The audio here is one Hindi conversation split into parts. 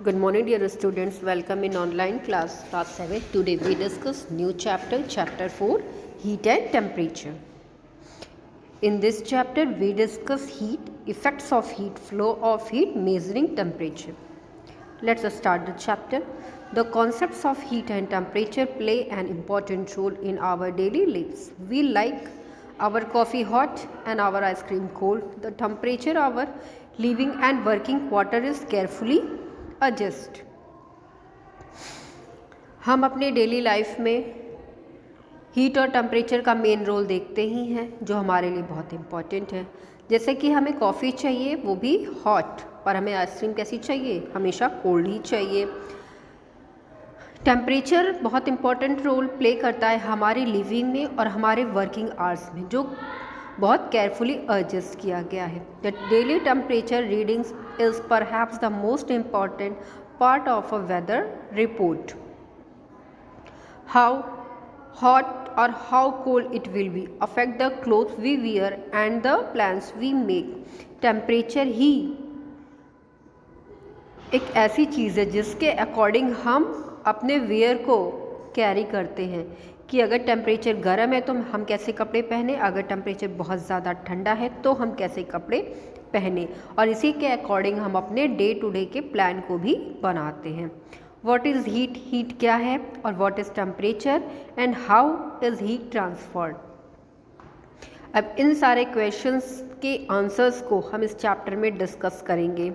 Good morning, dear students. Welcome in online class 7. Today we discuss new chapter 4, heat and temperature. In this chapter we discuss heat, effects of heat, flow of heat, measuring temperature. Let's start the chapter. The concepts of heat and temperature play an important role in our daily lives. We like our coffee hot and our ice cream cold. The temperature of our living and working quarter is carefully adjust. हम अपने डेली लाइफ में हीट और टेम्परेचर का मेन रोल देखते ही हैं, जो हमारे लिए बहुत इम्पॉर्टेंट है। जैसे कि हमें कॉफ़ी चाहिए वो भी हॉट, पर हमें आइसक्रीम कैसी चाहिए, हमेशा कोल्ड ही चाहिए। टेम्परेचर बहुत इम्पॉर्टेंट रोल प्ले करता है हमारी लिविंग में और हमारे वर्किंग आवर्स में, जो बहुत केयरफुली एडजस्ट किया गया है। The daily temperature readings is perhaps the most important part of a weather report. How hot or how cold it will be affect the clothes we wear and the plans we make. Temperature ही एक ऐसी चीज़ है जिसके अकॉर्डिंग हम अपने वेयर को कैरी करते हैं कि अगर टेम्परेचर गर्म है तो हम कैसे कपड़े पहने, अगर टेम्परेचर बहुत ज़्यादा ठंडा है तो हम कैसे कपड़े पहने, और इसी के अकॉर्डिंग हम अपने डे टू डे के प्लान को भी बनाते हैं। व्हाट इज़ हीट, हीट क्या है, और what is temperature and how is heat transferred. अब इन सारे क्वेश्चंस के आंसर्स को हम इस चैप्टर में डिस्कस करेंगे।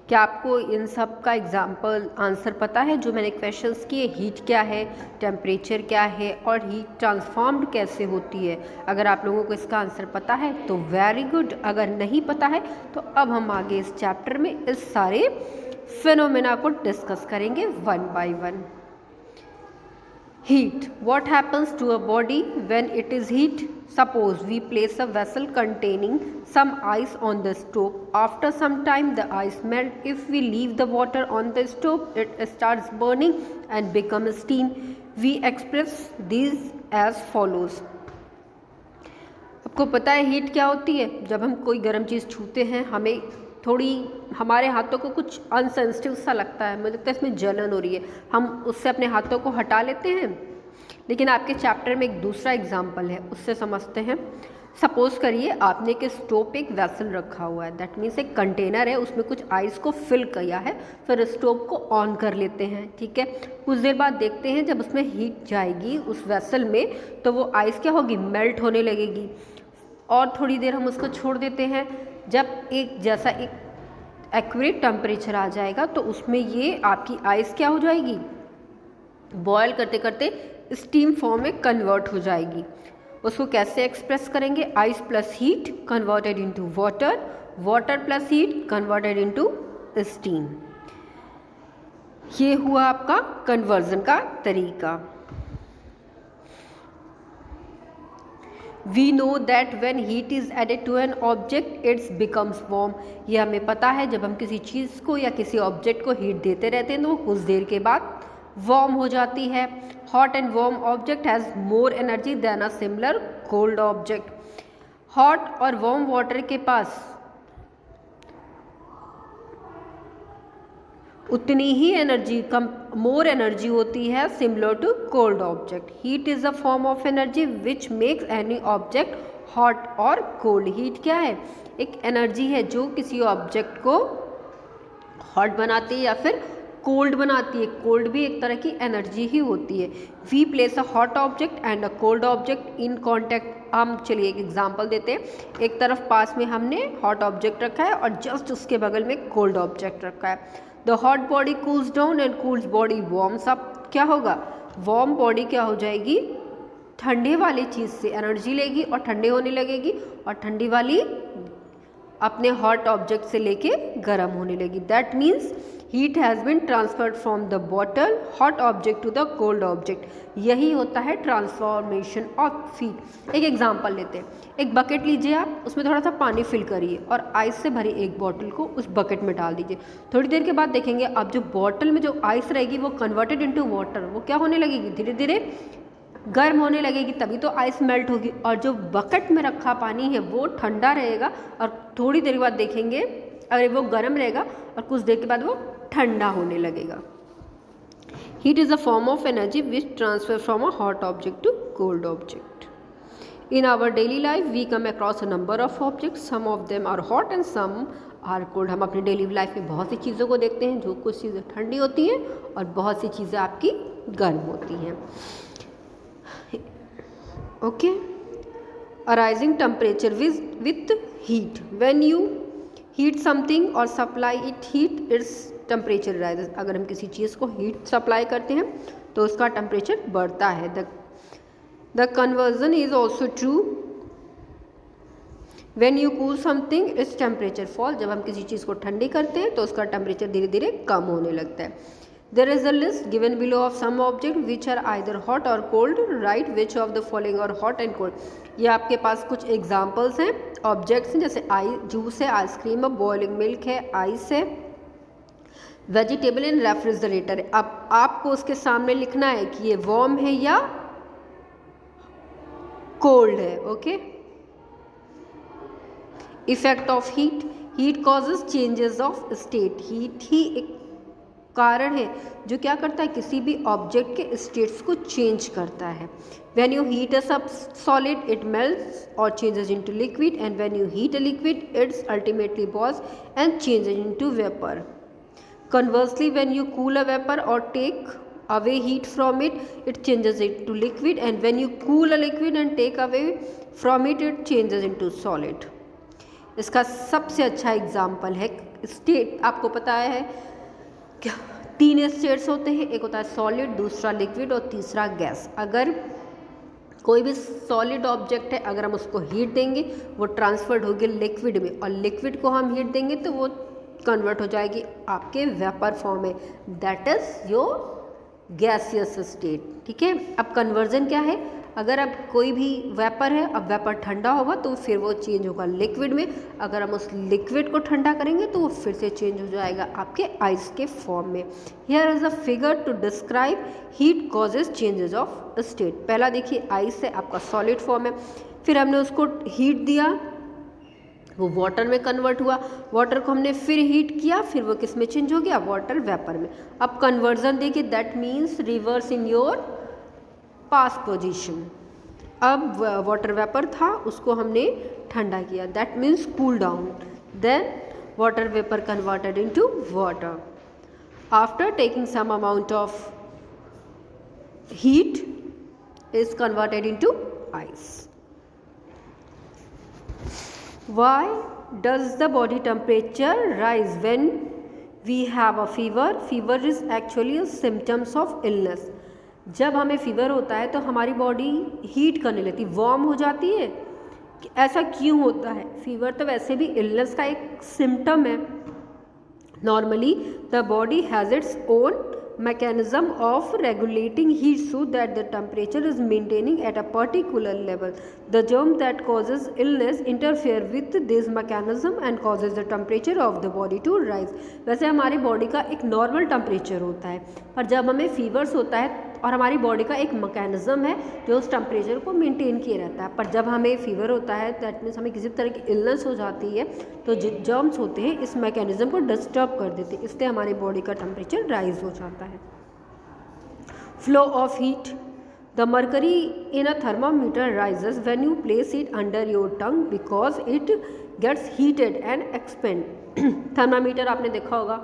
क्या आपको इन सब का एग्जाम्पल आंसर पता है जो मैंने क्वेश्चंस किए? हीट क्या है, टेम्परेचर क्या है और हीट ट्रांसफॉर्म्ड कैसे होती है? अगर आप लोगों को इसका आंसर पता है तो वेरी गुड, अगर नहीं पता है तो अब हम आगे इस चैप्टर में इस सारे फिनोमेना को डिस्कस करेंगे one by one. Heat. What happens to a body when it is heat? Suppose we place a vessel containing some ice on the stove. After some time the ice melts. If we leave the water on the stove, it starts burning and becomes steam. We express these as follows. आपको पता है हीट क्या होती है? जब हम कोई गर्म चीज़ छूते हैं हमें थोड़ी हमारे हाथों को कुछ अनसेंसिटिव सा लगता है, मुझे लगता है इसमें जलन हो रही है, हम उससे अपने हाथों को हटा लेते हैं। लेकिन आपके चैप्टर में एक दूसरा एग्जाम्पल है, उससे समझते हैं। सपोज करिए आपने एक स्टोव पे एक वेसल रखा हुआ है, दैट मीन्स एक कंटेनर है, उसमें कुछ आइस को फिल किया है, फिर स्टोव को ऑन कर लेते हैं। ठीक है, कुछ देर बाद देखते हैं जब उसमें हीट जाएगी उस वेसल में तो वो आइस क्या होगी, मेल्ट होने लगेगी, और थोड़ी देर हम उसको छोड़ देते हैं। जब एक जैसा एक एक्यूरेट टेम्परेचर आ जाएगा तो उसमें ये आपकी आइस क्या हो जाएगी, बॉयल करते करते स्टीम फॉर्म में कन्वर्ट हो जाएगी। उसको कैसे एक्सप्रेस करेंगे? Ice plus heat converted into water, water plus heat converted into steam. ये हुआ आपका कन्वर्जन का तरीका। We know that when heat is added to an object, it becomes warm. ये हमें पता है जब हम किसी चीज़ को या किसी ऑब्जेक्ट को हीट देते रहते हैं तो वो कुछ देर के बाद वार्म हो जाती है। Hot and warm object has more energy than a similar cold object. Hot और वार्म वाटर के पास उतनी ही एनर्जी, कम मोर एनर्जी होती है similar to cold object. Heat is a form of energy which makes any object hot और कोल्ड। हीट क्या है? एक एनर्जी है जो किसी ऑब्जेक्ट को हॉट बनाती है या फिर कोल्ड बनाती है। कोल्ड भी एक तरह की एनर्जी ही होती है। We place a hot object and a cold object in contact. हम चलिए एक एग्जांपल देते हैं। एक तरफ पास में हमने हॉट ऑब्जेक्ट रखा है और जस्ट उसके बगल में कोल्ड ऑब्जेक्ट रखा है। The hot body cools down and cools body warms up. क्या होगा? वार्म बॉडी क्या हो जाएगी, ठंडे वाली चीज़ से एनर्जी लेगी और ठंडे होने लगेगी, और ठंडी वाली अपने हॉट ऑब्जेक्ट से लेके गर्म होने लगी। That means heat has been transferred from the bottle hot object to the cold object. यही होता है ट्रांसफॉर्मेशन ऑफ हीट। एक एग्जांपल लेते हैं। एक बकेट लीजिए आप, उसमें थोड़ा सा पानी फिल करिए और आइस से भरी एक बॉटल को उस बकेट में डाल दीजिए। थोड़ी देर के बाद देखेंगे अब जो बॉटल में जो आइस रहेगी वो कन्वर्टेड इनटू वाटर, वो क्या होने लगेगी, धीरे धीरे गर्म होने लगेगी, तभी तो आइस मेल्ट होगी, और जो बकेट में रखा पानी है वो ठंडा रहेगा, और थोड़ी देर बाद देखेंगे अरे वो गर्म रहेगा और कुछ देर के बाद वो ठंडा होने लगेगा। Heat is a form of energy which transfer from a hot object to cold object. In our daily life we come across a number of objects, some of them are hot and some are cold। हम अपनी डेली लाइफ में बहुत सी चीज़ों को देखते हैं, जो कुछ चीज़ें ठंडी होती हैं और बहुत सी चीज़ें आपकी गर्म होती हैं। Okay, arising temperature with heat, when you heat something और supply it heat its temperature rises. अगर हम किसी चीज़ को हीट सप्लाई करते हैं तो उसका टेम्परेचर बढ़ता है। The conversion is also true when you cool something, its temperature fall। जब हम किसी चीज़ को ठंडी करते हैं तो उसका टेम्परेचर धीरे धीरे कम होने लगता है। There is a list given below of some objects which are either hot or cold, write which of the following are hot and cold। ये आपके पास कुछ एग्जाम्पल्स हैं, ऑब्जेक्ट्स हैं, जैसे जूस है, आइसक्रीम है, बॉइलिंग मिल्क है, आइस है, वेजिटेबल एंड रेफ्रिजरेटर है। अब आपको उसके सामने लिखना है कि ये वार्म है या कोल्ड है। Okay, effect of heat, heat causes changes of state. Heat ही एक कारण है जो क्या करता है, किसी भी ऑब्जेक्ट के स्टेट्स को चेंज करता है। When you heat a solid it melts और changes into liquid, and when you heat a liquid its ultimately boils and changes into vapour. Conversely when you cool a vapour और take away heat from it, it changes it to liquid, and when you cool a liquid and take away from it, it changes into solid। इसका सबसे अच्छा एग्जाम्पल है स्टेट। आपको पता है क्या, 3 स्टेट्स होते हैं, एक होता है सॉलिड, दूसरा लिक्विड और तीसरा गैस। अगर कोई भी सॉलिड ऑब्जेक्ट है, अगर हम उसको हीट देंगे वो ट्रांसफर्ड होगी लिक्विड में, और लिक्विड को हम हीट देंगे तो वो कन्वर्ट हो जाएगी आपके वेपर फॉर्म में, that is your gaseous state. ठीक है, अब कन्वर्जन क्या है, अगर अब कोई भी वेपर है, अब वेपर ठंडा होगा तो फिर वो चेंज होगा लिक्विड में, अगर हम उस लिक्विड को ठंडा करेंगे तो वो फिर से चेंज हो जाएगा आपके आइस के फॉर्म में। Here is a figure to describe heat causes changes of state. पहला देखिए, आइस है आपका सॉलिड फॉर्म है, फिर हमने उसको हीट दिया, वो वाटर में कन्वर्ट हुआ, वाटर को हमने फिर हीट किया, फिर वो किस में चेंज हो गया, वाटर वेपर में। अब कन्वर्जन देखिए, that means reverse in your past position. अब वाटर वेपर था, उसको हमने ठंडा किया, that means cool down, then water vapour converted into water. After taking some amount of heat is converted into ice। Why does the body temperature rise when we have a fever? Fever is actually a symptoms of illness। जब हमें फीवर होता है तो हमारी बॉडी हीट करने लगती, वार्म हो जाती है। ऐसा क्यों होता है? फीवर तो वैसे भी इलनेस का एक सिम्टम है। Normally the body has its own mechanism of regulating heat so that the temperature is maintaining at a particular level। The germ that causes illness interfere with this mechanism and causes the temperature of the body to rise। वैसे हमारी बॉडी का एक नॉर्मल टेम्परेचर होता है, पर जब हमें फीवर्स होता है और हमारी बॉडी का एक मैकेनिज्म है जो उस टेम्परेचर को मेंटेन किए रहता है, पर जब हमें फीवर होता है दैट मीन्स हमें किसी तरह की इलनेस हो जाती है तो जो जर्म्स होते हैं इस मैकेनिज्म को डिस्टर्ब कर देते हैं, इसलिए हमारी बॉडी का टेम्परेचर राइज हो जाता है। Flow of heat, the mercury in a thermometer rises when you place it under your tongue because it gets heated and expand. Thermometer आपने देखा होगा,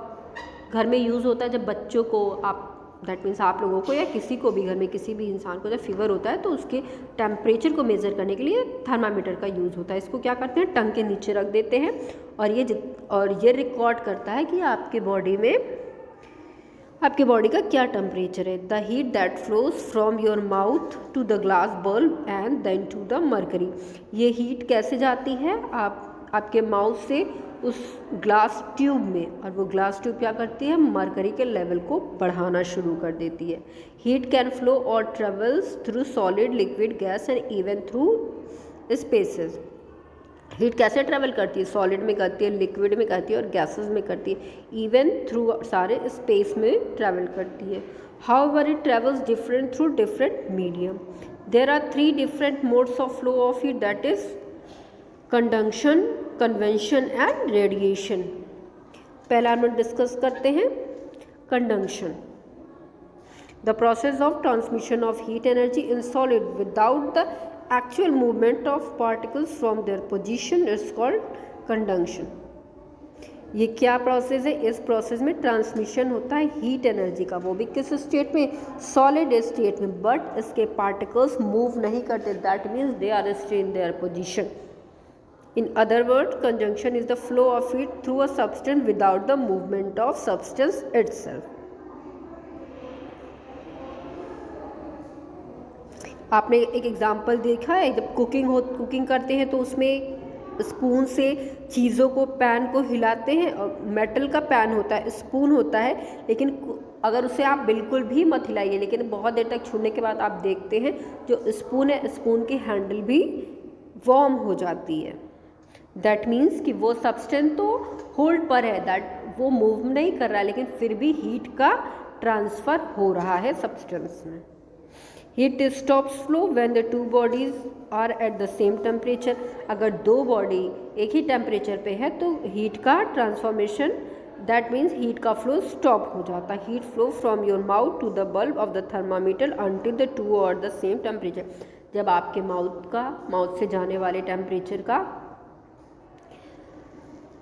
घर में यूज़ होता है जब बच्चों को आप दैट मीन्स आप लोगों को या किसी को भी घर में किसी भी इंसान को जब फीवर होता है तो उसके टेम्परेचर को मेज़र करने के लिए थर्मामीटर का यूज़ होता है। इसको क्या करते हैं, टंग के नीचे रख देते हैं और ये रिकॉर्ड करता है कि आपके बॉडी में आपके बॉडी का क्या टेम्परेचर है। The heat that flows from your mouth to the glass bulb and then to the mercury. ये हीट कैसे जाती है आपके माउथ से उस ग्लास ट्यूब में, और वो ग्लास ट्यूब क्या करती है, मरकरी के लेवल को बढ़ाना शुरू कर देती है। हीट कैन फ्लो और travels through solid, liquid, gas and even through spaces. Heat कैसे ट्रेवल करती है, सॉलिड में करती है, लिक्विड में करती है और गैसेस में करती है, इवन थ्रू सारे स्पेस में ट्रेवल करती है। However it travels different through different medium. There are 3 different modes of flow of heat, that is conduction, convention and radiation. पहला हम डिस्कस करते हैं conduction. The process of transmission of heat energy in solid without the actual movement of particles from their position is called conduction. ये क्या प्रोसेस है? इस प्रोसेस में ट्रांसमिशन होता है हीट एनर्जी का, वो भी किस स्टेट में? सॉलिड स्टेट में, बट इसके पार्टिकल्स मूव नहीं करते, that means they are stay in their position. In other word, conjunction is the flow of heat through a substance without the movement of substance itself. आपने एक एग्जाम्पल देखा है, जब कुकिंग करते हैं तो उसमें स्पून से चीज़ों को, पैन को हिलाते हैं, और मेटल का पैन होता है, स्पून होता है, लेकिन अगर उसे आप बिल्कुल भी मत हिलाइए, लेकिन बहुत देर तक छूने के बाद आप देखते हैं जो स्पून है, स्पून की हैंडल भी वार्म हो जाती है. दैट मीन्स कि वो सब्सटेंस तो होल्ड पर है, दैट वो मूव नहीं कर रहा है, लेकिन फिर भी हीट का ट्रांसफ़र हो रहा है सब्सटेंस में. Heat stops flow when the two bodies are at the same temperature. अगर दो बॉडी एक ही टेम्परेचर पे है तो हीट का ट्रांसफॉर्मेशन, दैट मीन्स हीट का फ्लो स्टॉप हो जाता है. Heat flow from your mouth to the bulb of the thermometer until the two are the same temperature. जब आपके माउथ से जाने वाले टेम्परेचर का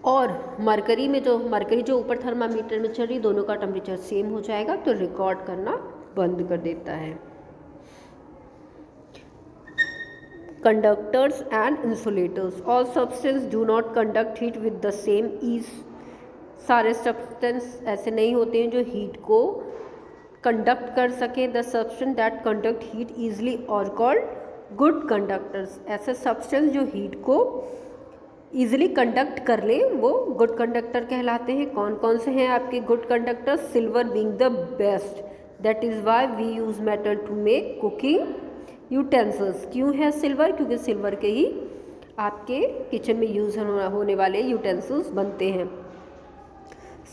और मरकरी जो ऊपर थर्मामीटर में चल रही, दोनों का टेम्परेचर सेम हो जाएगा तो रिकॉर्ड करना बंद कर देता है. Conductors and insulators. All substances do not conduct heat with the same ease. सारे सब्सटेंस ऐसे नहीं होते हैं जो हीट को कंडक्ट कर सके. The substance that conduct heat easily और कॉल्ड गुड कंडक्टर्स. ऐसे सब्सटेंस जो हीट को ईजिली कंडक्ट कर ले वो गुड कंडक्टर कहलाते हैं. कौन कौन से हैं आपके good conductor? Silver being the best. That is why we use metal to make cooking utensils. क्यों है सिल्वर? क्योंकि सिल्वर के ही आपके किचन में यूज़ होने वाले यूटेंसिल्स बनते हैं.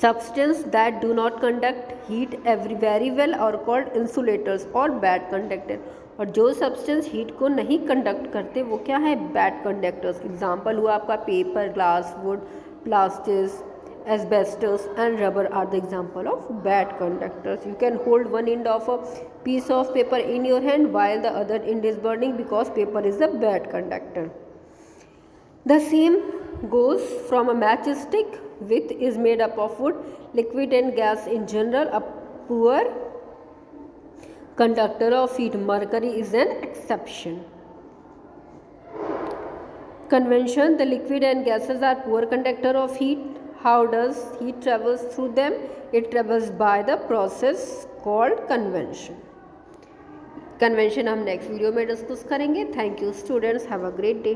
Substance that do not conduct heat very well और कॉल्ड इंसुलेटर्स और बैड कंडक्टर. और जो सब्सटेंस हीट को नहीं कंडक्ट करते वो क्या है? Bad conductors. एग्जाम्पल हुआ आपका paper, glass, would, plastic, asbestos and rubber are the example of bad conductors. You can hold one end of a piece of paper in your hand while the other end is burning because paper is a bad conductor. The same goes from a matchstick which is made up of wood, liquid and gas in general. A poor conductor of heat. Mercury is an exception. Convention. The liquid and gases are poor conductor of heat. How does heat travels through them? It travels by the process called convection. Convention हम नेक्स्ट वीडियो में डिस्कस करेंगे. Thank you students, have a great day.